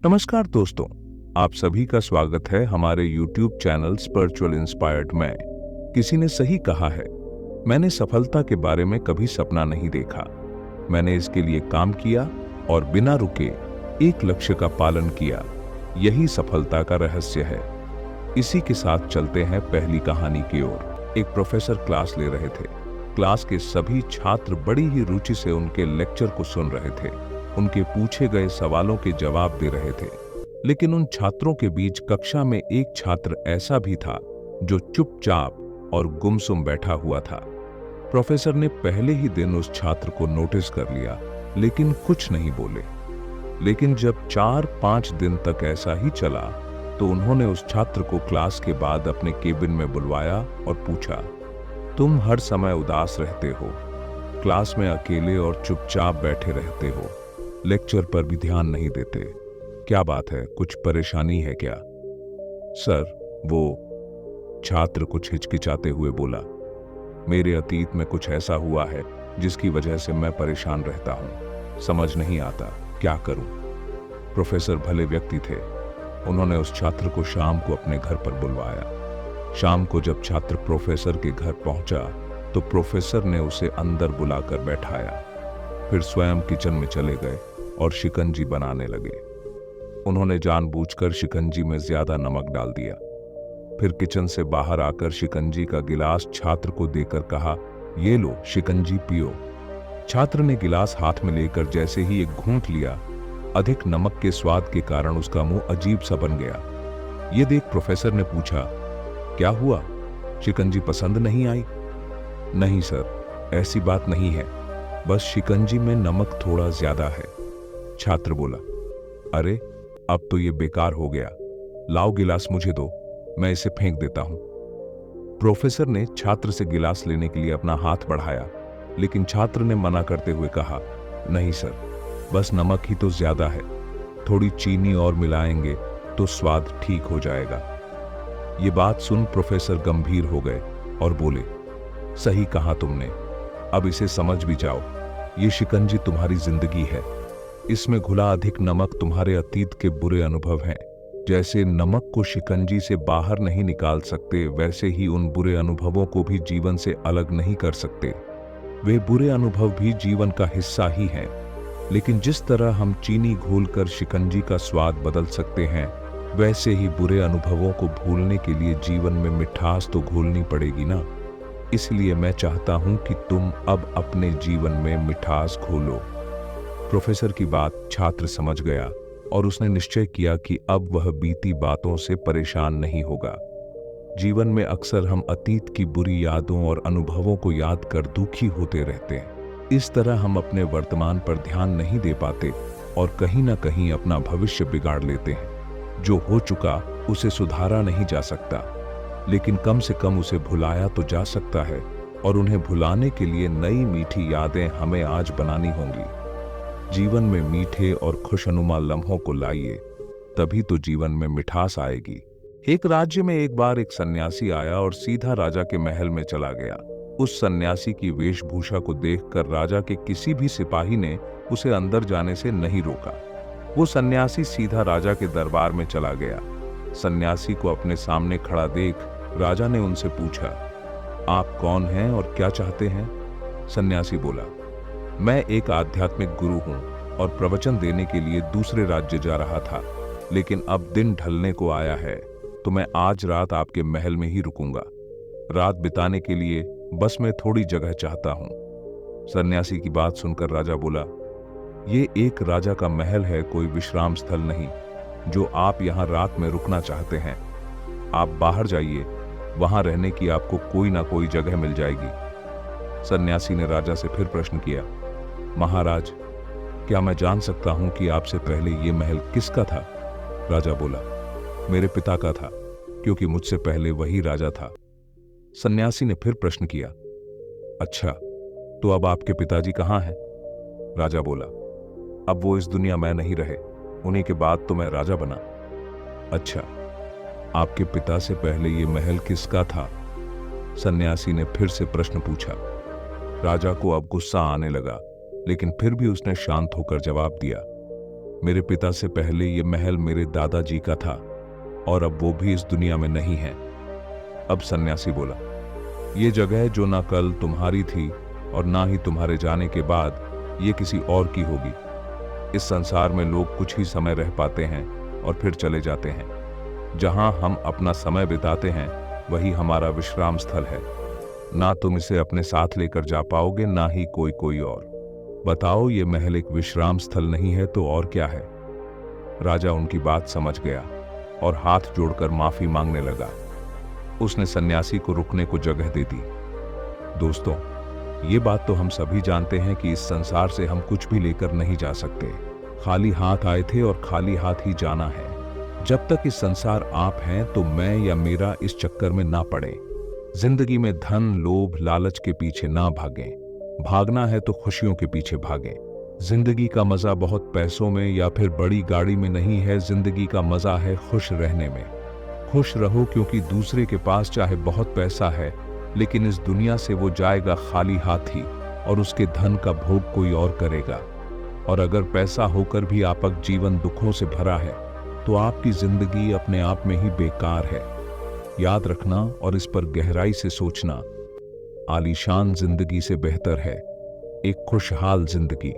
नमस्कार दोस्तों, आप सभी का स्वागत है हमारे YouTube चैनल स्पिरिचुअल इंस्पायर्ड में। किसी ने सही कहा है, मैंने सफलता के बारे में कभी सपना नहीं देखा। मैंने इसके लिए काम किया और बिना रुके एक लक्ष्य का पालन किया। यही सफलता का रहस्य है। इसी के साथ चलते हैं पहली कहानी की ओर। एक प्रोफेसर क्लास ले रहे थे। क्लास के सभी छात्र बड़ी ही रुचि से उनके लेक्चर को सुन रहे थे। उनके पूछे गए सवालों के जवाब दे रहे थे। लेकिन उन छात्रों के बीच कक्षा में एक छात्र ऐसा भी था जो चुपचाप और गुमसुम बैठा हुआ था। प्रोफेसर ने पहले ही दिन उस छात्र को नोटिस कर लिया, लेकिन कुछ नहीं बोले। लेकिन जब 4-5 दिन तक ऐसा ही चला, तो उन्होंने उस छात्र को क्लास के बाद अपने केबिन में बुलवाया और पूछा, तुम हर समय उदास रहते हो, क्लास में अकेले और चुपचाप बैठे रहते हो, लेक्चर पर भी ध्यान नहीं देते, क्या बात है, कुछ परेशानी है क्या? सर, वो छात्र कुछ हिचकिचाते हुए बोला, मेरे अतीत में कुछ ऐसा हुआ है जिसकी वजह से मैं परेशान रहता हूं, समझ नहीं आता क्या करूं। प्रोफेसर भले व्यक्ति थे। उन्होंने उस छात्र को शाम को अपने घर पर बुलवाया। शाम को जब छात्र प्रोफेसर के घर पहुंचा, तो प्रोफेसर ने उसे अंदर बुलाकर बैठाया। फिर स्वयं किचन में चले गए और शिकंजी बनाने लगे। उन्होंने जानबूझकर शिकंजी में ज्यादा नमक डाल दिया। फिर किचन से बाहर आकर शिकंजी का गिलास छात्र को देकर कहा, ये लो शिकंजी पियो। छात्र ने गिलास हाथ में लेकर जैसे ही एक घूंट लिया, अधिक नमक के स्वाद के कारण उसका मुंह अजीब सा बन गया। ये देख प्रोफेसर ने पूछा, क्या हुआ, शिकंजी पसंद नहीं आई? नहीं सर, ऐसी बात नहीं है, बस शिकंजी में नमक थोड़ा ज्यादा है। छात्र बोला, अरे अब तो ये बेकार हो गया, लाओ गिलास मुझे दो, मैं इसे फेंक देता हूं। प्रोफेसर ने छात्र से गिलास लेने के लिए अपना हाथ बढ़ाया, लेकिन छात्र ने मना करते हुए कहा, नहीं सर, बस नमक ही तो ज्यादा है, थोड़ी चीनी और मिलाएंगे तो स्वाद ठीक हो जाएगा। ये बात सुन प्रोफेसर गंभीर हो गए और बोले, सही कहा तुमने, अब इसे समझ भी जाओ, ये शिकंजी तुम्हारी जिंदगी है। इसमें घुला अधिक नमक तुम्हारे अतीत के बुरे अनुभव हैं। जैसे नमक को शिकंजी से बाहर नहीं निकाल सकते, वैसे ही उन बुरे अनुभवों को भी जीवन से अलग नहीं कर सकते। वे बुरे अनुभव भी जीवन का हिस्सा ही हैं। लेकिन जिस तरह हम चीनी घोलकर शिकंजी का स्वाद बदल सकते हैं, वैसे ही बुरे अनुभवों को भूलने के लिए जीवन में मिठास तो घोलनी पड़ेगी ना। इसलिए मैं चाहता हूं कि तुम अब अपने जीवन में मिठास घोलो। प्रोफेसर की बात छात्र समझ गया और उसने निश्चय किया कि अब वह बीती बातों से परेशान नहीं होगा। जीवन में अक्सर हम अतीत की बुरी यादों और अनुभवों को याद कर दुखी होते रहते हैं। इस तरह हम अपने वर्तमान पर ध्यान नहीं दे पाते और कहीं ना कहीं अपना भविष्य बिगाड़ लेते हैं। जो हो चुका उसे सुधारा नहीं जा सकता, लेकिन कम से कम उसे भुलाया तो जा सकता है, और उन्हें भुलाने के लिए नई मीठी यादें हमें आज बनानी होंगी। जीवन में मीठे और खुशनुमा लम्हों को लाइए, तभी तो जीवन में मिठास आएगी। एक राज्य में एक बार एक सन्यासी आया और सीधा राजा के महल में चला गया। उस सन्यासी की वेशभूषा को देखकर राजा के किसी भी सिपाही ने उसे अंदर जाने से नहीं रोका। वो सन्यासी सीधा राजा के दरबार में चला गया। सन्यासी को अपने सामने खड़ा देख राजा ने उनसे पूछा, आप कौन हैं और क्या चाहते हैं? सन्यासी बोला, मैं एक आध्यात्मिक गुरु हूं और प्रवचन देने के लिए दूसरे राज्य जा रहा था, लेकिन अब दिन ढलने को आया है, तो मैं आज रात आपके महल में ही रुकूंगा। रात बिताने के लिए बस मैं थोड़ी जगह चाहता हूं। सन्यासी की बात सुनकर राजा बोला, ये एक राजा का महल है, कोई विश्राम स्थल नहीं, जो आप यहां रात में रुकना चाहते हैं। आप बाहर जाइए, वहां रहने की आपको कोई ना कोई जगह मिल जाएगी। सन्यासी ने राजा से फिर प्रश्न किया, महाराज, क्या मैं जान सकता हूं कि आपसे पहले ये महल किसका था? राजा बोला, मेरे पिता का था, क्योंकि मुझसे पहले वही राजा था। सन्यासी ने फिर प्रश्न किया, अच्छा, तो अब आपके पिताजी कहां हैं? राजा बोला, अब वो इस दुनिया में नहीं रहे, उन्हीं के बाद तो मैं राजा बना। अच्छा, आपके पिता से पहले ये महल किसका था? सन्यासी ने फिर से प्रश्न पूछा। राजा को अब गुस्सा आने लगा, लेकिन फिर भी उसने शांत होकर जवाब दिया, मेरे पिता से पहले ये महल मेरे दादाजी का था और अब वो भी इस दुनिया में नहीं है। अब सन्यासी बोला, ये जगह जो ना कल तुम्हारी थी और ना ही तुम्हारे जाने के बाद ये किसी और की होगी। इस संसार में लोग कुछ ही समय रह पाते हैं और फिर चले जाते हैं। जहां हम अपना समय बिताते हैं वही हमारा विश्राम स्थल है। ना तुम इसे अपने साथ लेकर जा पाओगे, ना ही कोई और। बताओ, ये महल एक विश्राम स्थल नहीं है तो और क्या है? राजा उनकी बात समझ गया और हाथ जोड़कर माफी मांगने लगा। उसने सन्यासी को रुकने को जगह दे दी। दोस्तों, ये बात तो हम सभी जानते हैं कि इस संसार से हम कुछ भी लेकर नहीं जा सकते। खाली हाथ आए थे और खाली हाथ ही जाना है। जब तक इस संसार आप हैं तो मैं या मेरा इस चक्कर में ना पड़े। जिंदगी में धन, लोभ, लालच के पीछे ना भागें। भागना है तो खुशियों के पीछे भागें। जिंदगी का मजा बहुत पैसों में या फिर बड़ी गाड़ी में नहीं है। जिंदगी का मजा है खुश रहने में। खुश रहो, क्योंकि दूसरे के पास चाहे बहुत पैसा है लेकिन इस दुनिया से वो जाएगा खाली हाथ ही और उसके धन का भोग कोई और करेगा। और अगर पैसा होकर भी आपका जीवन दुखों से भरा है तो आपकी जिंदगी अपने आप में ही बेकार है। याद रखना और इस पर गहराई से सोचना, आलीशान जिंदगी से बेहतर है एक खुशहाल जिंदगी।